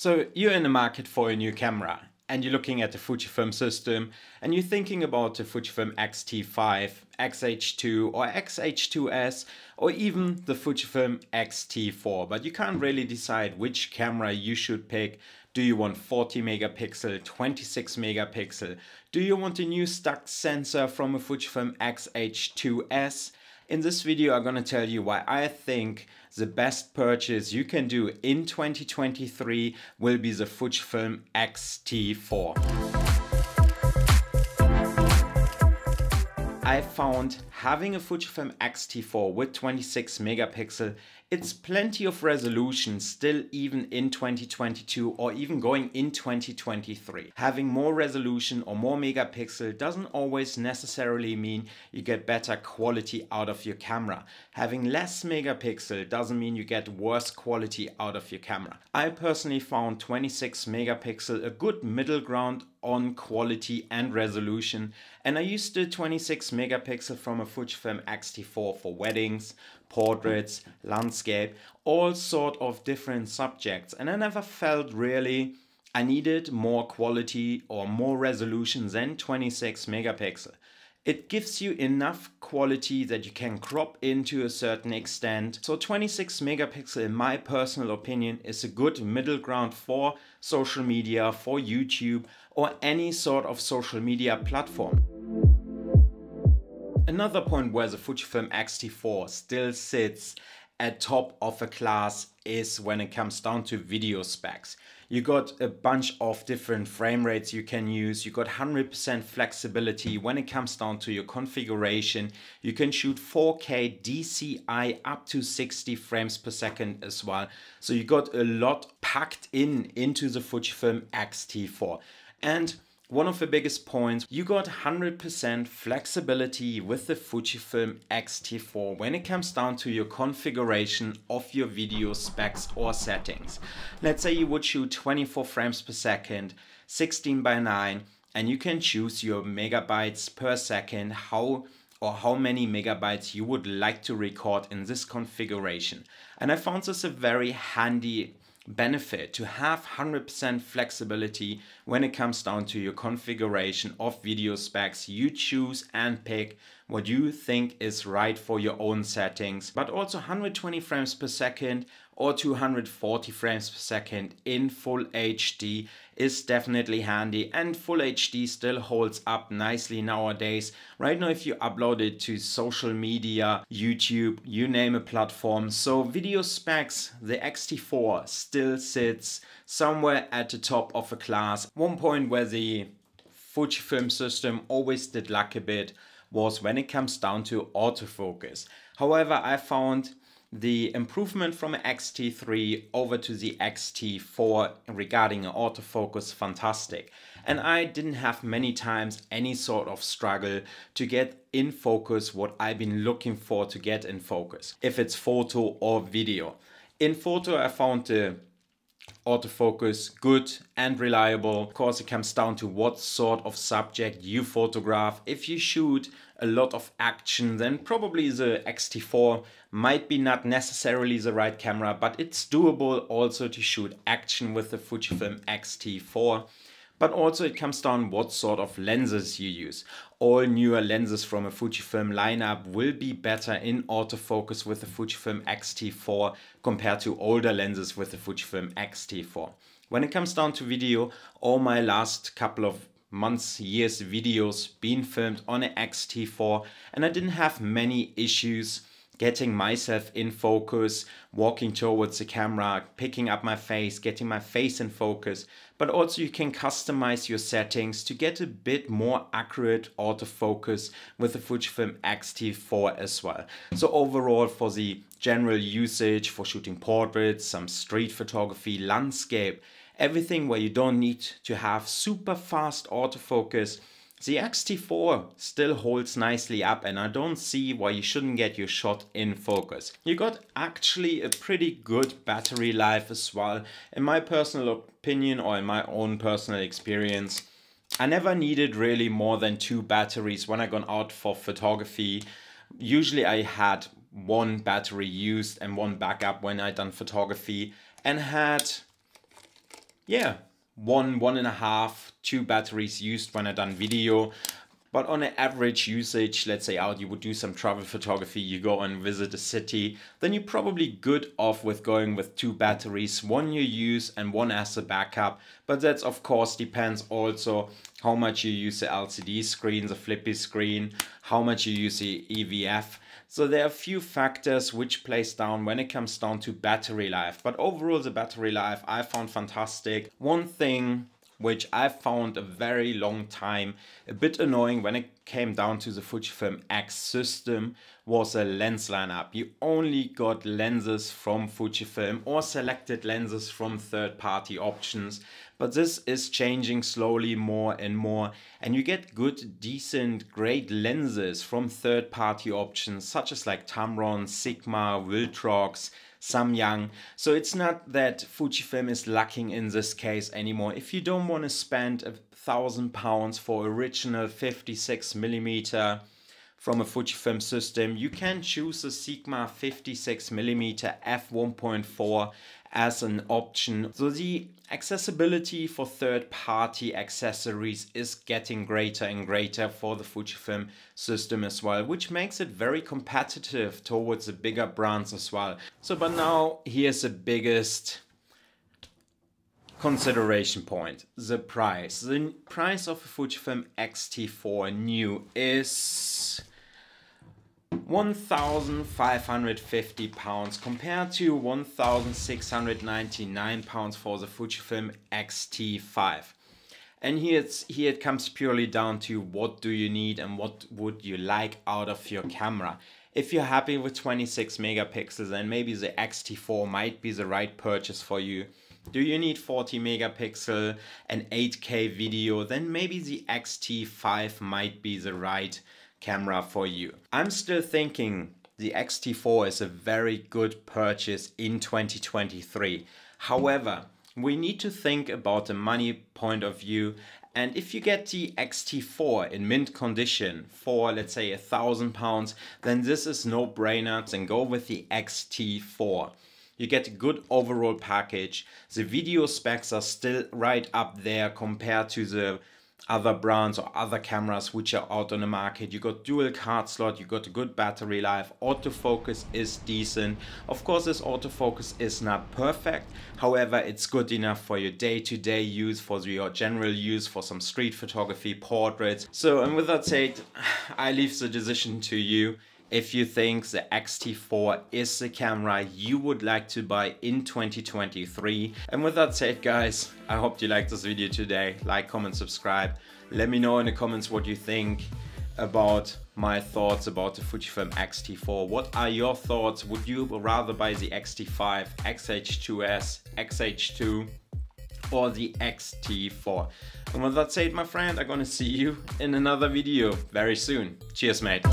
So you're in the market for a new camera and you're looking at the Fujifilm system and you're thinking about the Fujifilm X-T5, X-H2 or X-H2S or even the Fujifilm X-T4, but you can't really decide which camera you should pick. Do you want 40 megapixel, 26 megapixel? Do you want a new stock sensor from a Fujifilm X-H2S? In this video, I'm going to tell you why I think the best purchase you can do in 2023 will be the Fujifilm X-T4. I found having a Fujifilm X-T4 with 26 megapixel, it's plenty of resolution still even in 2022 or even going in 2023. Having more resolution or more megapixel doesn't always necessarily mean you get better quality out of your camera. Having less megapixel doesn't mean you get worse quality out of your camera. I personally found 26 megapixel a good middle ground on quality and resolution, and I used the 26 megapixel from a Fujifilm X-T4 for weddings, portraits, landscape, all sort of different subjects, and I never felt really I needed more quality or more resolution than 26 megapixel. It gives you enough quality that you can crop in to a certain extent. So 26 megapixel, in my personal opinion, is a good middle ground for social media, for YouTube, or any sort of social media platform. Another point where the Fujifilm X-T4 still sits at top of a class is when it comes down to video specs. You got a bunch of different frame rates you can use. You got 100% flexibility when it comes down to your configuration. You can shoot 4K DCI up to 60 frames per second as well. So you got a lot packed into the Fujifilm X-T4. And one of the biggest points, you got 100% flexibility with the Fujifilm X-T4 when it comes down to your configuration of your video specs or settings. Let's say you would shoot 24 frames per second, 16:9, and you can choose your megabytes per second, how many megabytes you would like to record in this configuration. And I found this a very handy benefit to have 100% flexibility when it comes down to your configuration of video specs. You choose and pick what you think is right for your own settings, but also 120 frames per second or 240 frames per second in full HD is definitely handy, and full HD still holds up nicely nowadays. Right now, if you upload it to social media, YouTube, you name a platform. So video specs, the X-T4 still sits somewhere at the top of a class. One point where the Fujifilm system always did lack a bit was when it comes down to autofocus. However, I found the improvement from X-T3 over to the X-T4 regarding autofocus fantastic. And I didn't have many times any sort of struggle to get in focus what I've been looking for to get in focus, if it's photo or video. In photo, I found the autofocus good and reliable. Of course, it comes down to what sort of subject you photograph. If you shoot a lot of action, then probably the X-T4 might be not necessarily the right camera, but it's doable also to shoot action with the Fujifilm X-T4. But also it comes down what sort of lenses you use. All newer lenses from a Fujifilm lineup will be better in autofocus with the Fujifilm X-T4 compared to older lenses with the Fujifilm X-T4. When it comes down to video, all my last couple of months, years videos been filmed on an X-T4, and I didn't have many issues getting myself in focus, walking towards the camera, picking up my face, getting my face in focus. But also you can customize your settings to get a bit more accurate autofocus with the Fujifilm X-T4 as well. So overall, for the general usage, for shooting portraits, some street photography, landscape, everything where you don't need to have super fast autofocus, the X-T4 still holds nicely up, and I don't see why you shouldn't get your shot in focus. You got actually a pretty good battery life as well. In my personal opinion, or in my own personal experience, I never needed really more than 2 batteries when I gone out for photography. Usually I had 1 battery used and 1 backup when I done photography, and had yeah, one and a half, 2 batteries used when I done video. But on an average usage, let's say out, you would do some travel photography, you go and visit a city, then you're probably good off with going with 2 batteries, one you use and one as a backup. But that of course depends also how much you use the LCD screen, the flippy screen, how much you use the EVF. So there are a few factors which plays down when it comes down to battery life. But overall the battery life I found fantastic. One thing which I found a very long time a bit annoying when it came down to the Fujifilm X system was a lens lineup. You only got lenses from Fujifilm or selected lenses from third-party options, but this is changing slowly more and more, and you get good, decent, great lenses from third-party options such as like Tamron, Sigma, Viltrox, Samyang. So it's not that Fujifilm is lacking in this case anymore. If you don't want to spend £1,000 for original 56mm from a Fujifilm system, you can choose a Sigma 56mm f1.4 as an option. So the accessibility for third-party accessories is getting greater and greater for the Fujifilm system as well, which makes it very competitive towards the bigger brands as well. So but now here's the biggest consideration point: the price. The price of a Fujifilm X-T4 new is £1,550 compared to £1,699 for the Fujifilm X-T5. And here it comes purely down to what do you need and what would you like out of your camera. If you're happy with 26 megapixels, then maybe the X-T4 might be the right purchase for you. Do you need 40 megapixel and 8K video, then maybe the X-T5 might be the right camera for you. I'm still thinking the X-T4 is a very good purchase in 2023. However, we need to think about the money point of view, and if you get the X-T4 in mint condition for let's say £1,000, then this is no brainer, then go with the X-T4. You get a good overall package. The video specs are still right up there compared to the other brands or other cameras which are out on the market. You got dual card slot, you got a good battery life, autofocus is decent. Of course this autofocus is not perfect, however it's good enough for your day-to-day use, for your general use, for some street photography, portraits. So, and with that said, I leave the decision to you. If you think the X-T4 is the camera you would like to buy in 2023. And with that said guys, I hope you liked this video today. Like, comment, subscribe. Let me know in the comments what you think about my thoughts about the Fujifilm X-T4. What are your thoughts? Would you rather buy the X-T5, XH2S, XH2 or the X-T4? And with that said my friend, I'm gonna see you in another video very soon. Cheers mate.